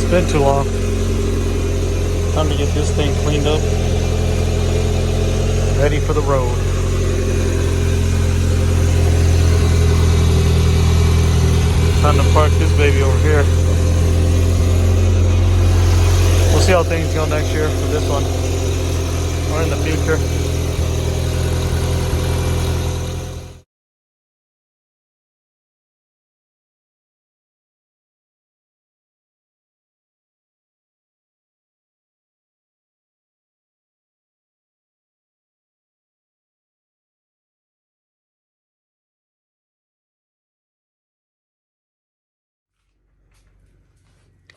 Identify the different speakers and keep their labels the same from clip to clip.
Speaker 1: been too long. Time to get this thing cleaned up. Ready for the road. Time to park this baby over here. We'll see how things go next year for this one. Or in the future.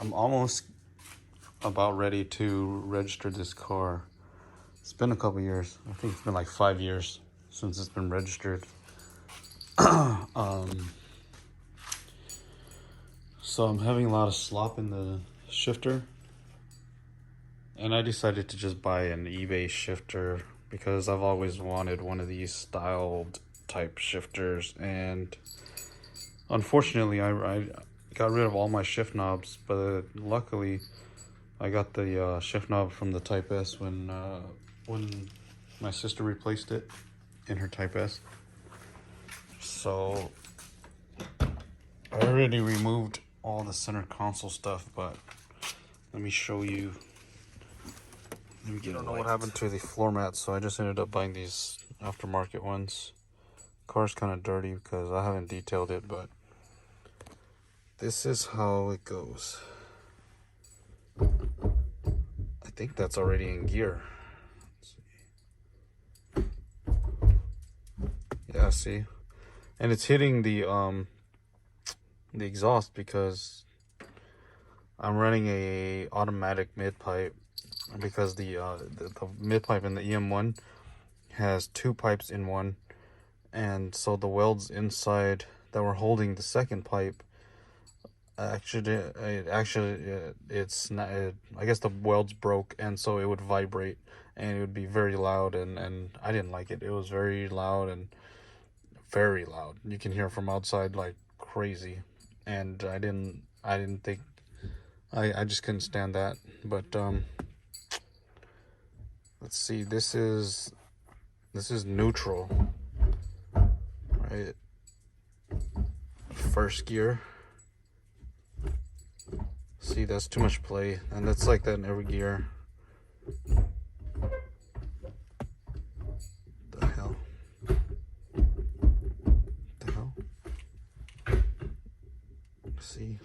Speaker 1: I'm almost about ready to register this car. It's been a couple years. I think it's been like 5 years since it's been registered. So I'm having a lot of slop in the shifter. And I decided to just buy an eBay shifter because I've always wanted one of these styled type shifters. And unfortunately, I got rid of all my shift knobs, but luckily I got the shift knob from the Type S when my sister replaced it in her Type S. So I already removed all the center console stuff, but let me show you. Let me get I don't know what happened to the floor mats, so I just ended up buying these aftermarket ones. Car's kind of dirty because I haven't detailed it, but this is how it goes. I think that's already in gear. Yeah, see? And it's hitting the exhaust because I'm running a automatic mid pipe, because the mid pipe in the EM1 has 2 pipes in one, and so the welds inside that were holding the second pipe it's not, I guess the welds broke, and so it would vibrate and it would be very loud, and I didn't like it. It was very loud and very loud. You can hear from outside like crazy, and I didn't think I just couldn't stand that. But let's see, this is neutral, right? First gear. See, that's too much play, and that's like that in every gear. The hell? The hell? See,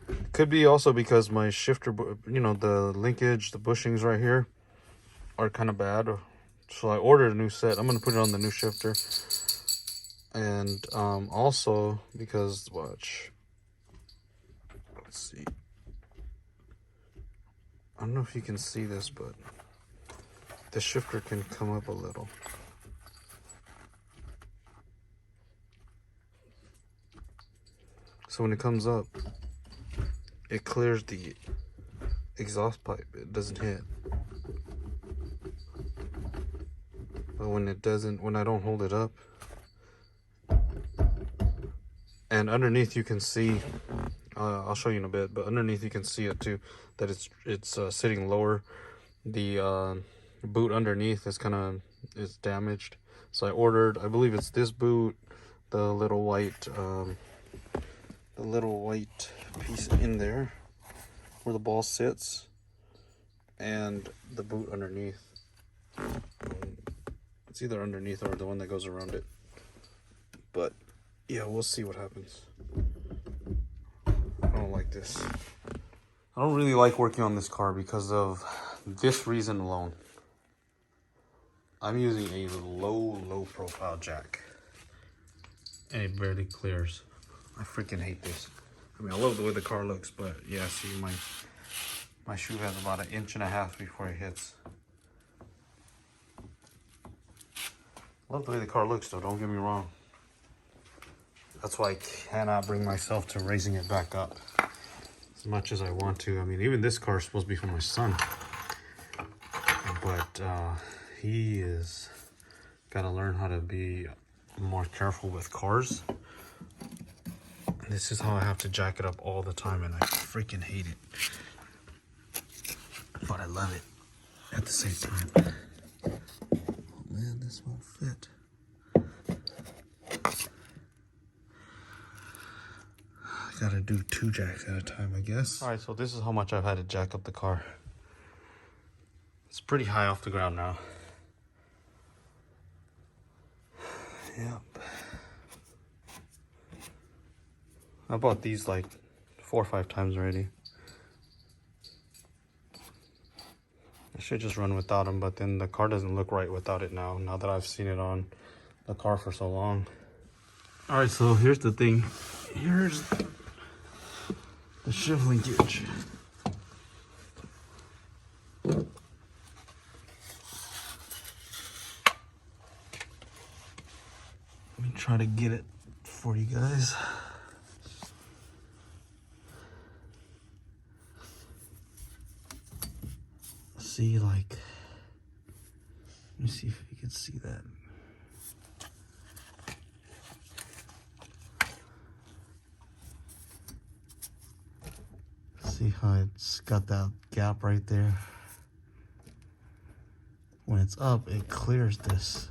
Speaker 1: it could be also because my shifter, the linkage, the bushings right here are kind of bad. So I ordered a new set. I'm gonna put it on the new shifter, and also because watch. Let's see. I don't know if you can see this, but the shifter can come up a little. So when it comes up, it clears the exhaust pipe. It doesn't hit. But when it doesn't, when I don't hold it up, and underneath you can see, I'll show you in a bit, but underneath you can see it too, that it's sitting lower. The boot underneath is damaged. So I ordered, I believe it's this boot, the little white piece in there where the ball sits, and the boot underneath. It's either underneath or the one that goes around it. But yeah, we'll see what happens. I don't like this. I don't really like working on this car because of this reason alone. I'm using a low profile jack, and it barely clears. I freaking hate this. I mean, I love the way the car looks, but yeah, see, my shoe has about 1.5 inches before it hits. Love the way the car looks though, don't get me wrong. That's why I cannot bring myself to raising it back up as much as I want to. I mean, even this car is supposed to be for my son, but he is gotta learn how to be more careful with cars. This is how I have to jack it up all the time, and I freaking hate it. But I love it at the same time. Oh man, this won't fit. I gotta do 2 jacks at a time, I guess. Alright, so this is how much I've had to jack up the car. It's pretty high off the ground now. Yep. I bought these like 4 or 5 times already. I should just run without them, but then the car doesn't look right without it now that I've seen it on the car for so long. Alright, so here's the thing. Here's the shift linkage. Let me try to get it for you guys. See, like, let me see if you can see that. See how it's got that gap right there? When it's up, it clears this.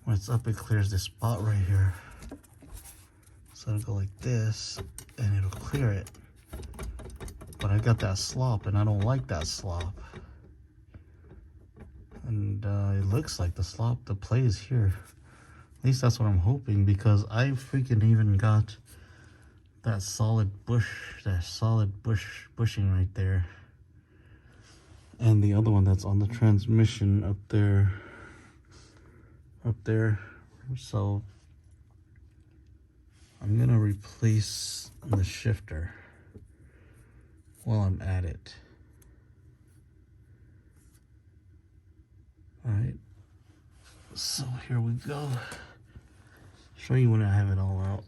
Speaker 1: When it's up, it clears this spot right here. So it'll go like this, and it'll clear it. But I got that slop, and I don't like that slop. And it looks like the slop, the play is here. At least that's what I'm hoping, because I freaking even got that solid bushing right there. And the other one that's on the transmission up there. So I'm gonna replace the shifter while I'm at it. Alright, so here we go. Show you when I have it all out.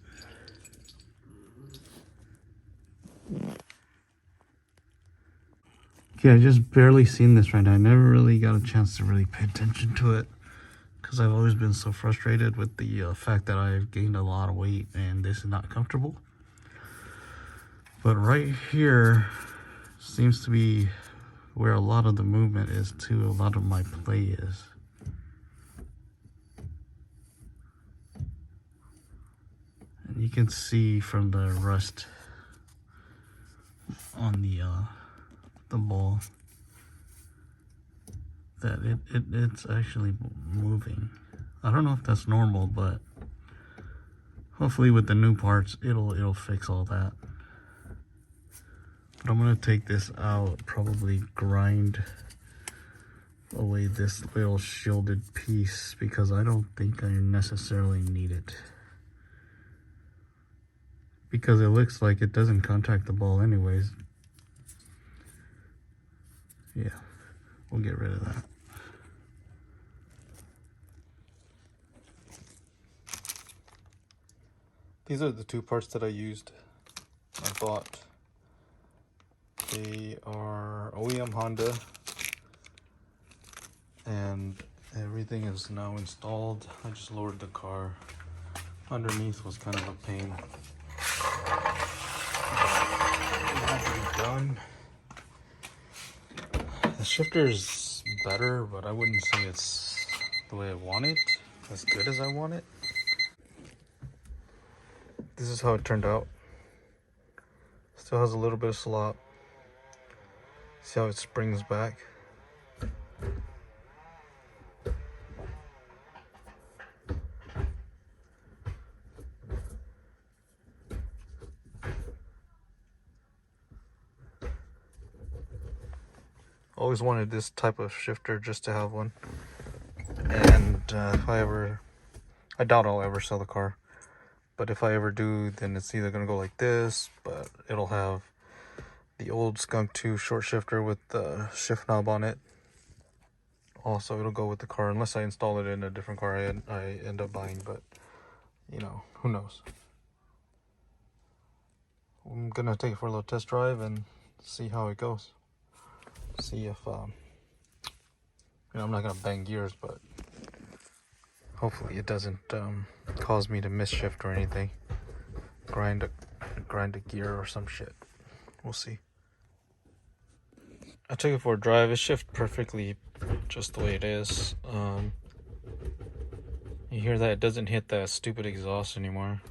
Speaker 1: Okay, I just barely seen this right now. I never really got a chance to really pay attention to it, because I've always been so frustrated with the fact that I've gained a lot of weight and this is not comfortable. But right here seems to be where a lot of the movement is too, a lot of my play is. And you can see from the rust on the ball that it's actually moving. I don't know if that's normal, but hopefully with the new parts it'll fix all that. But I'm gonna take this out, probably grind away this little shielded piece, because I don't think I necessarily need it. Because it looks like it doesn't contact the ball anyways. Yeah, we'll get rid of that. These are the 2 parts that I used. I bought. They are OEM Honda, and everything is now installed. I just lowered the car. Underneath was kind of a pain. It had to be done. The shifter's better, but I wouldn't say it's the way I want it, as good as I want it. This is how it turned out. Still has a little bit of slop. See how it springs back? Always wanted this type of shifter just to have one. And if I doubt I'll ever sell the car. But if I ever do, then it's either gonna go like this, but it'll have the old Skunk 2 short shifter with the shift knob on it. Also, it'll go with the car, unless I install it in a different car I end up buying, but you know, who knows. I'm gonna take it for a little test drive and see how it goes. See if, you know, I'm not gonna bang gears, but hopefully it doesn't cause me to miss shift or anything.
Speaker 2: grind a gear or some shit. We'll see. I took it for a drive. It shifts perfectly just the way it is. You hear that? It doesn't hit that stupid exhaust anymore.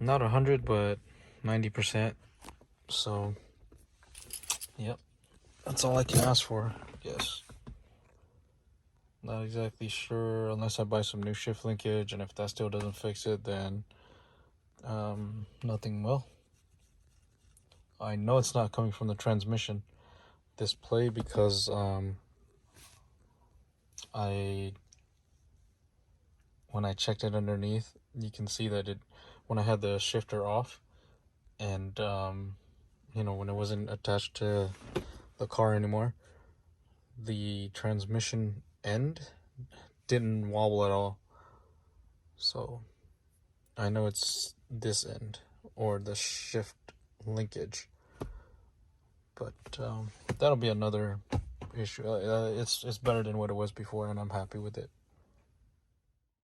Speaker 2: Not 100, but 90%. So, yep. That's all I can ask for, I guess. Not exactly sure, unless I buy some new shift linkage, and if that still doesn't fix it, then nothing will. I know it's not coming from the transmission display because when I checked it underneath, you can see that when I had the shifter off, and when it wasn't attached to the car anymore, the transmission end didn't wobble at all. So I know it's this end, or the shift linkage, but that'll be another issue. It's better than what it was before, and I'm happy with it.